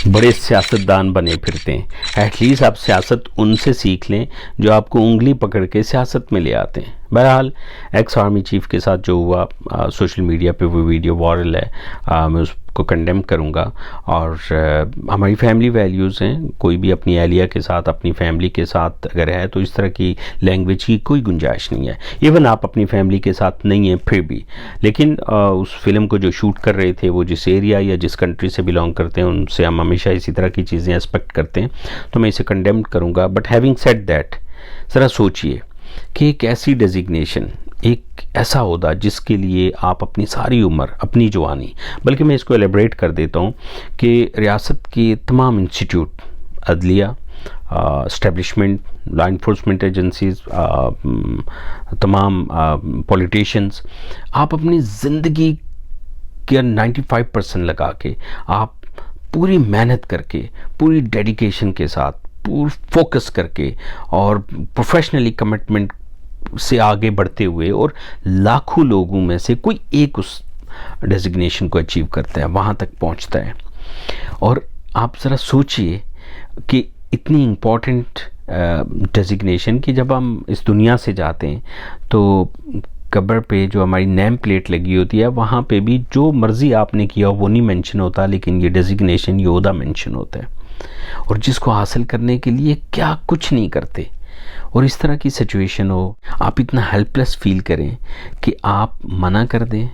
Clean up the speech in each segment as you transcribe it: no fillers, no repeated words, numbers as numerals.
बड़े सियासतदान बने फिरते हैं। एटलीस्ट आप सियासत उनसे सीख लें जो आपको उंगली पकड़ के सियासत में ले आते हैं। बहरहाल एक्स आर्मी चीफ के साथ जो हुआ सोशल मीडिया पे वो वीडियो वायरल है, मैं उसको कंडेम करूँगा। और हमारी फैमिली वैल्यूज़ हैं, कोई भी अपनी एहलिया के साथ अपनी फैमिली के साथ अगर है तो इस तरह की लैंग्वेज की कोई गुंजाइश नहीं है। इवन आप अपनी फैमिली के साथ नहीं हैं फिर भी, लेकिन उस फिल्म को जो शूट कर रहे थे वो जिस एरिया या जिस कंट्री से बिलोंग करते हैं उनसे हम हमेशा इसी तरह की चीज़ें एक्सपेक्ट करते हैं, तो मैं इसे कंडेम करूँगा। बट हैविंग सेड दैट, ज़रा सोचिए कि एक ऐसी डेजिग्नेशन, एक ऐसा ओहदा जिसके लिए आप अपनी सारी उम्र, अपनी जवानी, बल्कि मैं इसको एलेबरेट कर देता हूँ कि रियासत के तमाम इंस्टीट्यूट, अदलिया, इस्टेब्लिशमेंट, लॉ इन्फोर्समेंट एजेंसीज, तमाम पॉलिटिशियंस, आप अपनी ज़िंदगी के 95% लगा के, आप पूरी मेहनत करके, पूरी डेडिकेशन के साथ, पूरा फोकस करके और प्रोफेशनली कमिटमेंट से आगे बढ़ते हुए और लाखों लोगों में से कोई एक उस डेजिग्नेशन को अचीव करता है, वहाँ तक पहुँचता है। और आप ज़रा सोचिए कि इतनी इम्पॉर्टेंट डेजिग्नेशन कि जब हम इस दुनिया से जाते हैं तो कब्र पे जो हमारी नेम प्लेट लगी होती है वहाँ पे भी जो मर्ज़ी आपने किया वो नहीं मेंशन होता, लेकिन ये डेजिग्नेशन, ये ओहदा मेंशन होता है। और जिसको हासिल करने के लिए क्या कुछ नहीं करते, और इस तरह की सिचुएशन हो, आप इतना हेल्पलेस फील करें कि आप मना कर दें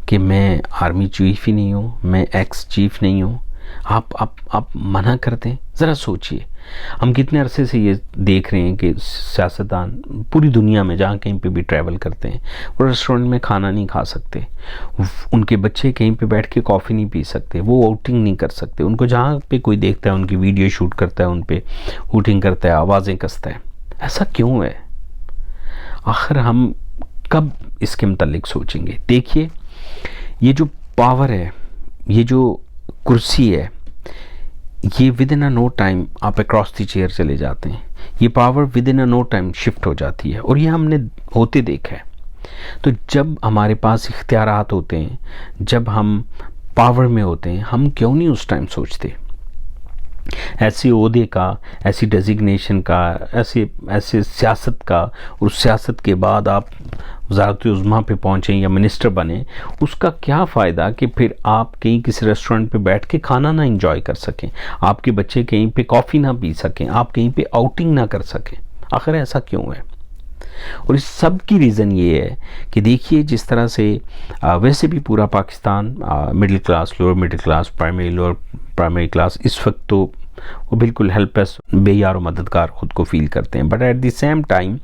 कि मैं आर्मी चीफ ही नहीं हूँ, मैं एक्स चीफ नहीं हूँ, आप मना कर दें। ज़रा सोचिए, हम कितने अरसे से ये देख रहे हैं कि सियासतदान पूरी दुनिया में जहाँ कहीं पे भी ट्रैवल करते हैं वो रेस्टोरेंट में खाना नहीं खा सकते, उनके बच्चे कहीं पे बैठ के कॉफ़ी नहीं पी सकते, वो वोटिंग नहीं कर सकते, उनको जहाँ पे कोई देखता है उनकी वीडियो शूट करता है, उन पे वोटिंग करता है, आवाज़ें कसता है। ऐसा क्यों है? आखिर हम कब इसके मुतालिक सोचेंगे? देखिए, ये जो पावर है, ये जो कुर्सी है, ये within a no time आप अक्रॉस द चेयर चले जाते हैं, ये power within a no time shift हो जाती है, और ये हमने होते देखा है। तो जब हमारे पास इख्तियारात होते हैं, जब हम पावर में होते हैं, हम क्यों नहीं उस टाइम सोचते? ऐसे ओहदे का, ऐसी डेजिग्नेशन का, ऐसे सियासत का, और उस सियासत के बाद आप वज़ारत उज़्मा पे पहुँचें या मिनिस्टर बने, उसका क्या फ़ायदा कि फिर आप कहीं किसी रेस्टोरेंट पे बैठ के खाना ना इंजॉय कर सकें, आपके बच्चे कहीं पे कॉफ़ी ना पी सकें, आप कहीं पे आउटिंग ना कर सकें? आखिर ऐसा क्यों है? और इस सब की रीज़न ये है कि देखिए, जिस तरह से वैसे भी पूरा Pakistan middle class, lower middle class, primary class इस वक्त तो वो बिल्कुल हेल्पलेस, बेयार और मददगार ख़ुद को फील करते हैं। But at the same time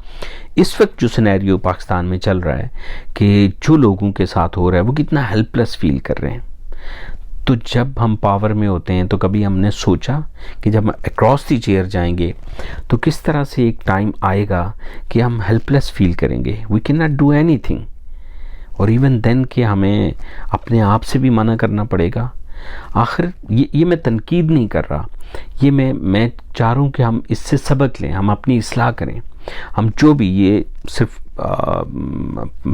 इस वक्त जो सिनेरियो पाकिस्तान में चल रहा है कि जो लोगों के साथ हो रहा है वो कितना हेल्पलेस फील कर रहे हैं। तो जब हम पावर में होते हैं तो कभी हमने सोचा कि जब हम अक्रॉस दी चेयर जाएंगे तो किस तरह से एक टाइम आएगा कि हम हेल्पलेस फील करेंगे, we can not do anything, और इवन देन कि हमें अपने आप से भी मना करना पड़ेगा। आखिर ये मैं तनकीद नहीं कर रहा, ये मैं चाह रहा हूँ कि हम इससे सबक लें, हम अपनी इस्लाह करें। हम जो भी, ये सिर्फ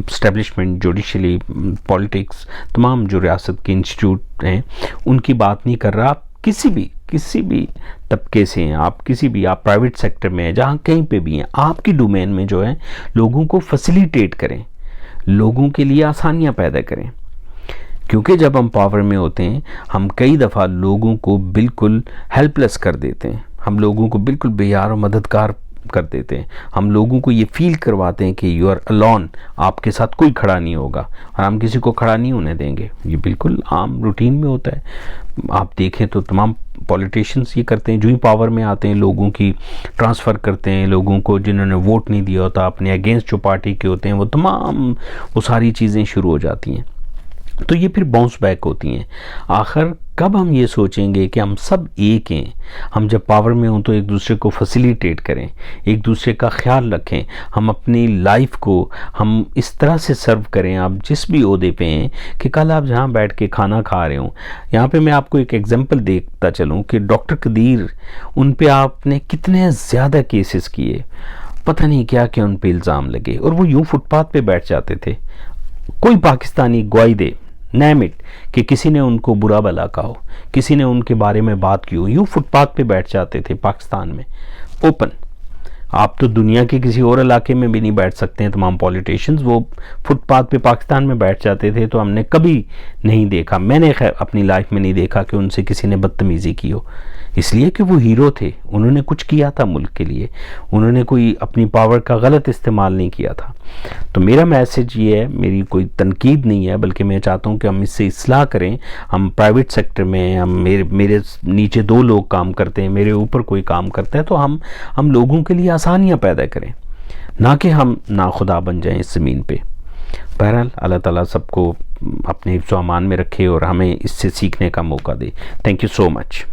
इस्टेब्लिशमेंट, जुडिशली, पॉलिटिक्स, तमाम जो रियासत के इंस्टीट्यूट हैं उनकी बात नहीं कर रहा। आप किसी भी तबके से हैं, आप प्राइवेट सेक्टर में हैं, जहाँ कहीं पे भी हैं, आपकी डोमेन में जो है लोगों को फैसिलिटेट करें, लोगों के लिए आसानियाँ पैदा करें। क्योंकि जब हम पावर में होते हैं हम कई दफ़ा लोगों को बिल्कुल हेल्पलेस कर देते हैं, हम लोगों को बिल्कुल बेयार और मददगार कर देते हैं, हम लोगों को ये फील करवाते हैं कि यू आर अलोन, आपके साथ कोई खड़ा नहीं होगा, और हम किसी को खड़ा नहीं होने देंगे। ये बिल्कुल आम रूटीन में होता है। आप देखें तो तमाम पॉलिटिशियंस ये करते हैं, जो ही पावर में आते हैं लोगों की ट्रांसफ़र करते हैं, लोगों को जिन्होंने वोट नहीं दिया होता, अपने अगेंस्ट जो पार्टी के होते हैं, वो सारी चीज़ें शुरू हो जाती हैं, तो ये फिर बाउंस बैक होती हैं। आखिर कब हम ये सोचेंगे कि हम सब एक हैं? हम जब पावर में हों तो एक दूसरे को फैसिलिटेट करें, एक दूसरे का ख्याल रखें, हम अपनी लाइफ को हम इस तरह से सर्व करें, आप जिस भी ओहदे पे हैं, कि कल आप जहाँ बैठ के खाना खा रहे हों। यहाँ पे मैं आपको एक एग्जांपल देखता चलूँ कि डॉक्टर कदीर, उन पे आपने कितने ज़्यादा केसेस किए, पता नहीं क्या क्या उन पे इल्ज़ाम लगे, और वो यूँ फुटपाथ पे बैठ जाते थे। कोई पाकिस्तानी गवाही दे, नेम इट, कि किसी ने उनको बुरा भला कहा हो, किसी ने उनके बारे में बात की हो, यूँ फुटपाथ पे बैठ जाते थे पाकिस्तान में ओपन। आप तो दुनिया के किसी और इलाके में भी नहीं बैठ सकते हैं तमाम पॉलिटिशियंस, वो फुटपाथ पे पाकिस्तान में बैठ जाते थे। तो हमने कभी नहीं देखा, मैंने खैर अपनी लाइफ में नहीं देखा कि उनसे किसी ने बदतमीज़ी की हो, इसलिए कि वो हीरो थे, उन्होंने कुछ किया था मुल्क के लिए, उन्होंने कोई अपनी पावर का गलत इस्तेमाल नहीं किया था। तो मेरा मैसेज ये है, मेरी कोई तनकीद नहीं है, बल्कि मैं चाहता हूँ कि हम इससे इस्लाह करें। हम प्राइवेट सेक्टर में, हम मेरे नीचे 2 लोग काम करते हैं, मेरे ऊपर कोई काम करता है, तो हम लोगों के लिए आसानियाँ पैदा करें, ना कि हम नाखुदा बन जाएं इस ज़मीन पे। बहरहाल अल्लाह ताला सबको अपने हिफ्ज़-ओ-अमान में रखे और हमें इससे सीखने का मौका दे। Thank you so much.